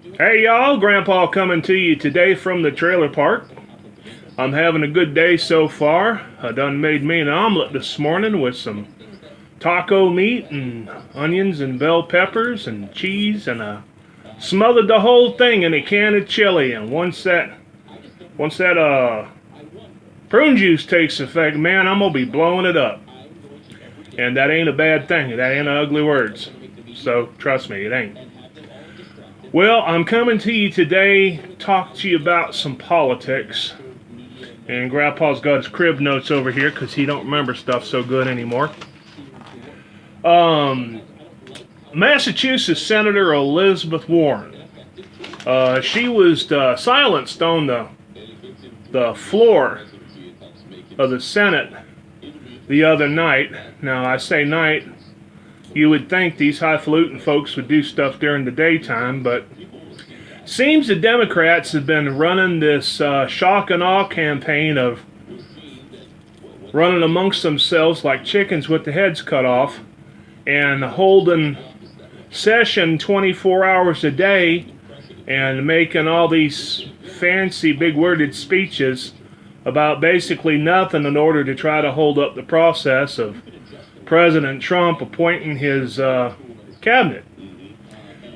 Hey y'all, Grandpa coming to you today from the trailer park. I'm having a good day so far. I done made me an omelet this morning with some taco meat and onions and bell peppers and cheese, and I smothered the whole thing in a can of chili. And once that prune juice takes effect, man, I'm gonna be blowing it up. And that ain't a bad thing. That ain't ugly words. So trust me, it ain't. Well, I'm coming to you today to talk to you about some politics. And Grandpa's got his crib notes over here because he don't remember stuff so good anymore. Massachusetts Senator Elizabeth Warren. She was silenced on the floor of the Senate the other night. Now, I say night. You would think these highfalutin folks would do stuff during the daytime, but seems the Democrats have been running this shock and awe campaign of running amongst themselves like chickens with the heads cut off and holding session 24 hours a day and making all these fancy big-worded speeches about basically nothing in order to try to hold up the process of President Trump appointing his cabinet,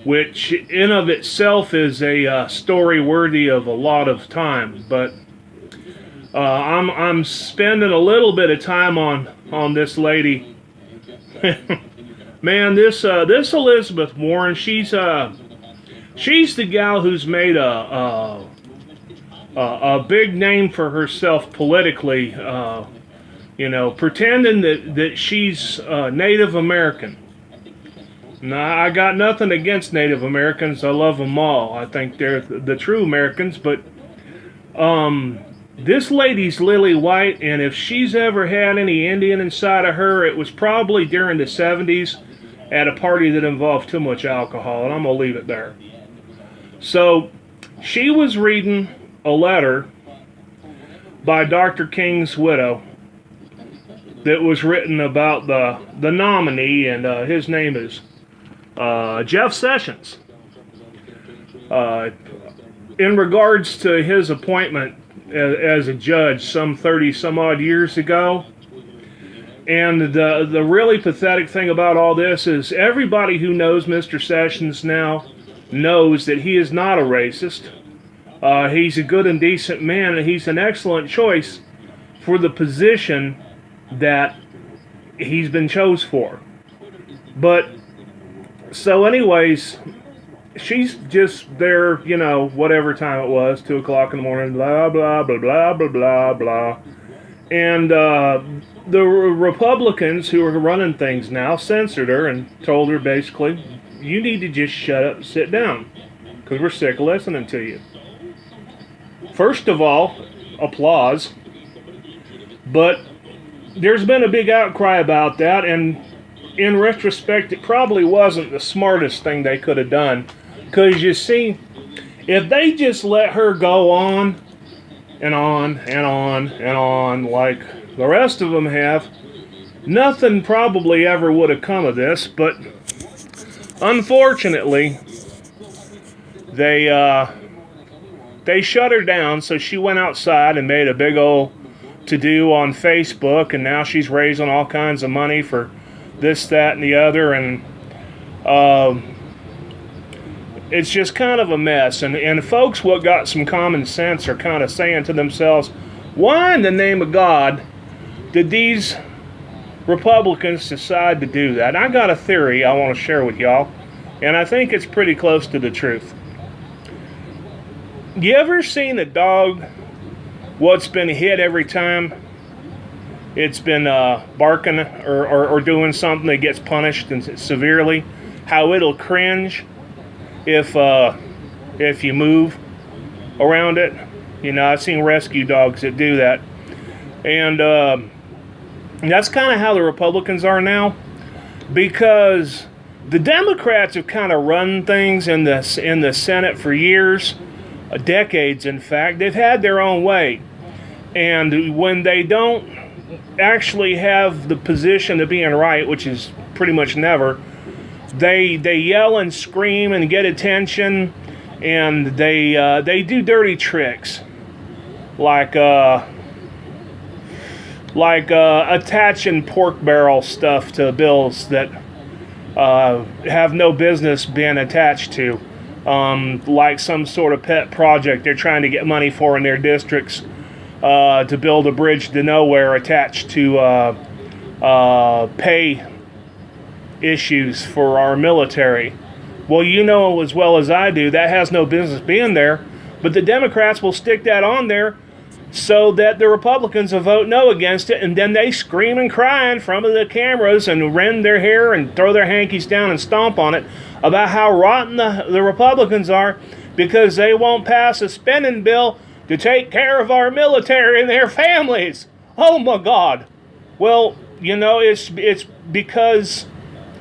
which in of itself is a story worthy of a lot of time. But I'm spending a little bit of time on this lady. Man, this Elizabeth Warren, she's the gal who's made a big name for herself politically. Pretending that she's Native American. Now, I got nothing against Native Americans. I love them all. I think they're the true Americans. But this lady's lily white, and if she's ever had any Indian inside of her, it was probably during the 70s at a party that involved too much alcohol, and I'm going to leave it there. So, she was reading a letter by Dr. King's widow that was written about the nominee, and his name is Jeff Sessions. In regards to his appointment as a judge some 30 some odd years ago, and the really pathetic thing about all this is everybody who knows Mr. Sessions now knows that he is not a racist. He's a good and decent man, and he's an excellent choice for the position that he's been chose for. But so anyways, she's just there, whatever time it was, 2 o'clock in the morning, blah blah blah blah blah blah blah. And the Republicans who are running things now censored her and told her basically, you need to just shut up and sit down because we're sick of listening to you. First of all, applause. But there's been a big outcry about that, and in retrospect, it probably wasn't the smartest thing they could have done. Because you see, if they just let her go on and on and on and on like the rest of them have, nothing probably ever would have come of this. But unfortunately, they shut her down, so she went outside and made a big old to-do on Facebook, and now she's raising all kinds of money for this, that, and the other, and it's just kind of a mess. And folks what got some common sense are kind of saying to themselves, why in the name of God did these Republicans decide to do that? And I got a theory I want to share with y'all, and I think it's pretty close to the truth. You ever seen a dog what's been hit every time it's been barking or doing something that gets punished and severely? How it'll cringe if you move around it. I've seen rescue dogs that do that. And that's kind of how the Republicans are now, because the Democrats have kind of run things in the Senate for years, decades in fact. They've had their own way. And when they don't actually have the position of being right, which is pretty much never, they yell and scream and get attention and they do dirty tricks, like attaching pork barrel stuff to bills that have no business being attached to, like some sort of pet project they're trying to get money for in their districts, to build a bridge to nowhere attached to pay issues for our military. Well, you know as well as I do that has no business being there, but the Democrats will stick that on there so that the Republicans will vote no against it, and then they scream and cry in front of the cameras and rend their hair and throw their hankies down and stomp on it about how rotten the Republicans are because they won't pass a spending bill to take care of our military and their families. Oh my God. Well, you know, it's because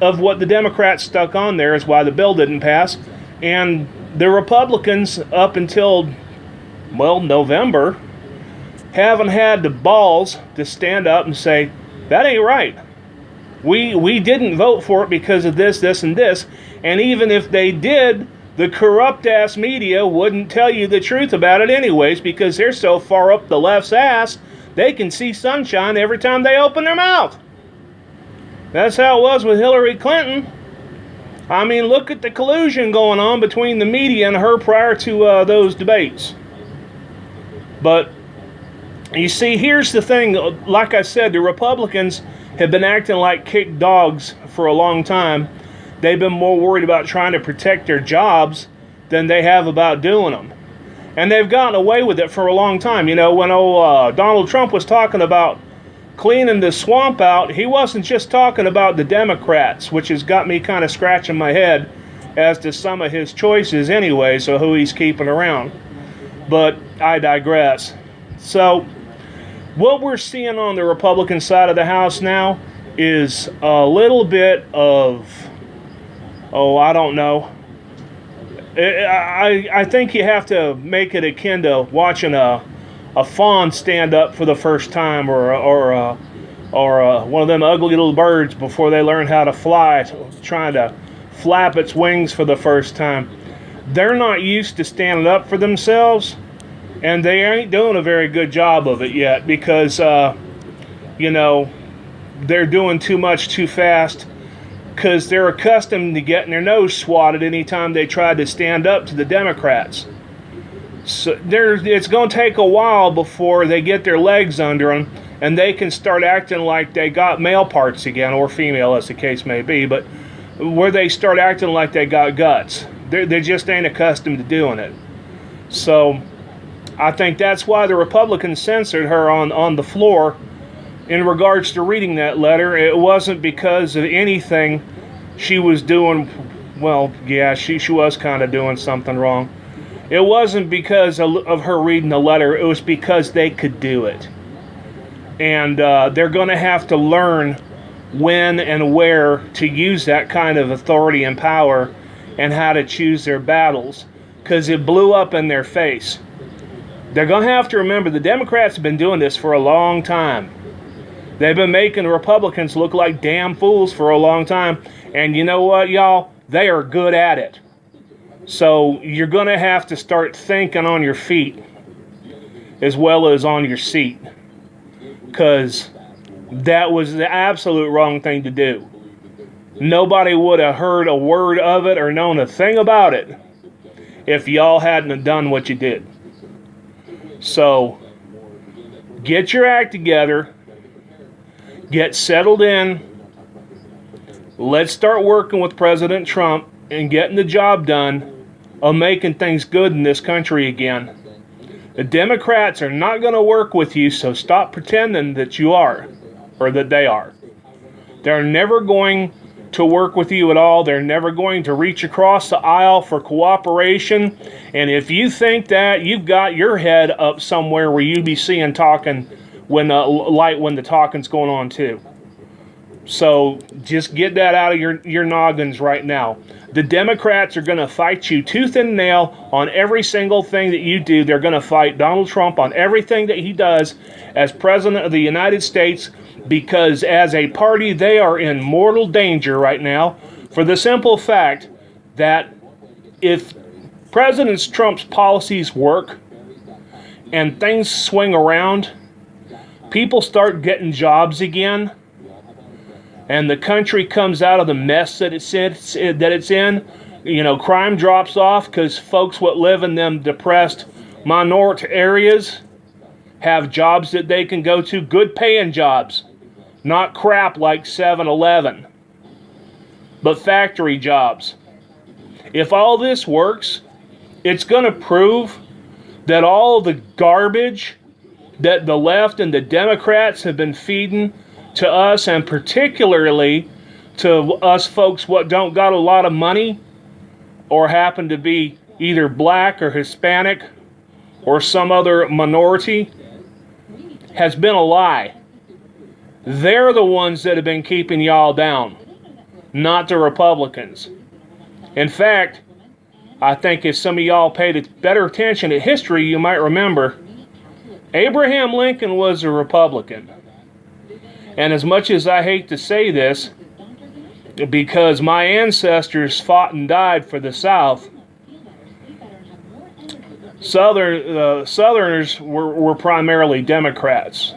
of what the Democrats stuck on there is why the bill didn't pass. And the Republicans, up until, well, November, haven't had the balls to stand up and say, that ain't right. We didn't vote for it because of this, this, and this. And even if they did, the corrupt-ass media wouldn't tell you the truth about it anyways because they're so far up the left's ass, they can see sunshine every time they open their mouth. That's how it was with Hillary Clinton. I mean, look at the collusion going on between the media and her prior to those debates. But you see, here's the thing. Like I said, the Republicans have been acting like kick dogs for a long time. They've been more worried about trying to protect their jobs than they have about doing them. And they've gotten away with it for a long time. You know, when Donald Trump was talking about cleaning the swamp out, he wasn't just talking about the Democrats, which has got me kind of scratching my head as to some of his choices anyway, so who he's keeping around. But I digress. So what we're seeing on the Republican side of the House now is a little bit of, I don't know. I think you have to make it akin to watching a fawn stand up for the first time, or one of them ugly little birds before they learn how to fly, trying to flap its wings for the first time. They're not used to standing up for themselves, and they ain't doing a very good job of it yet because, you know, they're doing too much too fast because they're accustomed to getting their nose swatted anytime they try to stand up to the Democrats. So it's going to take a while before they get their legs under them and they can start acting like they got male parts again, or female as the case may be, but where they start acting like they got guts. They just ain't accustomed to doing it. So I think that's why the Republicans censored her on the floor in regards to reading that letter. It wasn't because of anything she was doing. Well, yeah, she was kind of doing something wrong. It wasn't because of her reading the letter. It was because they could do it. And they're going to have to learn when and where to use that kind of authority and power and how to choose their battles, because it blew up in their face. They're going to have to remember the Democrats have been doing this for a long time. They've been making Republicans look like damn fools for a long time. And you know what, y'all? They are good at it. So you're going to have to start thinking on your feet as well as on your seat, because that was the absolute wrong thing to do. Nobody would have heard a word of it or known a thing about it if y'all hadn't done what you did. So get your act together, get settled in, let's start working with President Trump and getting the job done of making things good in this country again. The Democrats are not going to work with you, so stop pretending that you are, or that they are. They're never going to work with you at all. They're never going to reach across the aisle for cooperation. And if you think that, you've got your head up somewhere where you'd be seeing talking when the talking's going on too. So just get that out of your noggins right now. The Democrats are going to fight you tooth and nail on every single thing that you do. They're going to fight Donald Trump on everything that he does as President of the United States, because as a party, they are in mortal danger right now for the simple fact that if President Trump's policies work and things swing around, people start getting jobs again, and the country comes out of the mess that it's in, crime drops off because folks what live in them depressed minority areas have jobs that they can go to, good paying jobs, not crap like 7-Eleven, but factory jobs. If all this works, it's going to prove that all the garbage that the left and the Democrats have been feeding to us, and particularly to us folks what don't got a lot of money or happen to be either black or Hispanic or some other minority, has been a lie. They're the ones that have been keeping y'all down, not the Republicans. In fact, I think if some of y'all paid better attention to history, you might remember Abraham Lincoln was a Republican. And as much as I hate to say this, because my ancestors fought and died for the South, Southerners were primarily Democrats.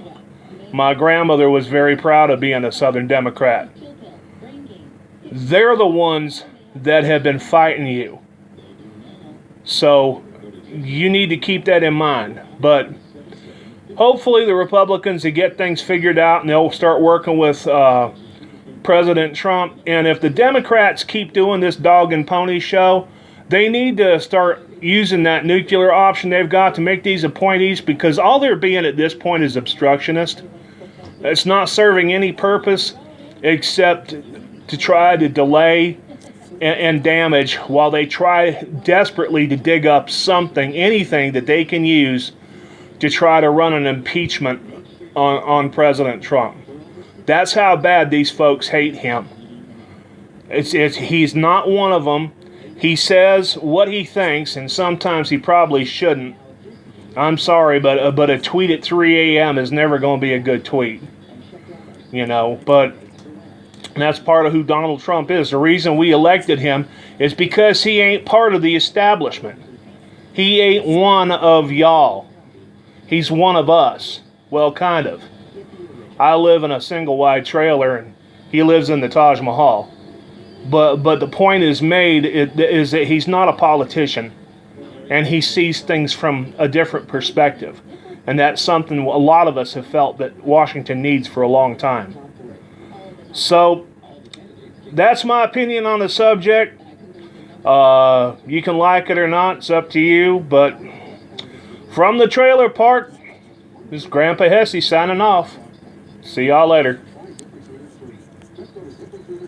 My grandmother was very proud of being a Southern Democrat. They're the ones that have been fighting you. So you need to keep that in mind. But hopefully the Republicans will get things figured out and they'll start working with President Trump. And if the Democrats keep doing this dog and pony show, they need to start using that nuclear option they've got to make these appointees, because all they're being at this point is obstructionist. It's not serving any purpose except to try to delay and damage while they try desperately to dig up something, anything that they can use to try to run an impeachment on President Trump. That's how bad these folks hate him. He's not one of them. He says what he thinks, and sometimes he probably shouldn't. I'm sorry, but a tweet at 3 a.m. is never going to be a good tweet. But that's part of who Donald Trump is. The reason we elected him is because he ain't part of the establishment. He ain't one of y'all. He's one of us. Well, kind of. I live in a single-wide trailer, and he lives in the Taj Mahal. But the point is made is that he's not a politician, and he sees things from a different perspective. And that's something a lot of us have felt that Washington needs for a long time. So, that's my opinion on the subject. You can like it or not, it's up to you. But from the trailer park, this is Grandpa Hesse signing off. See y'all later.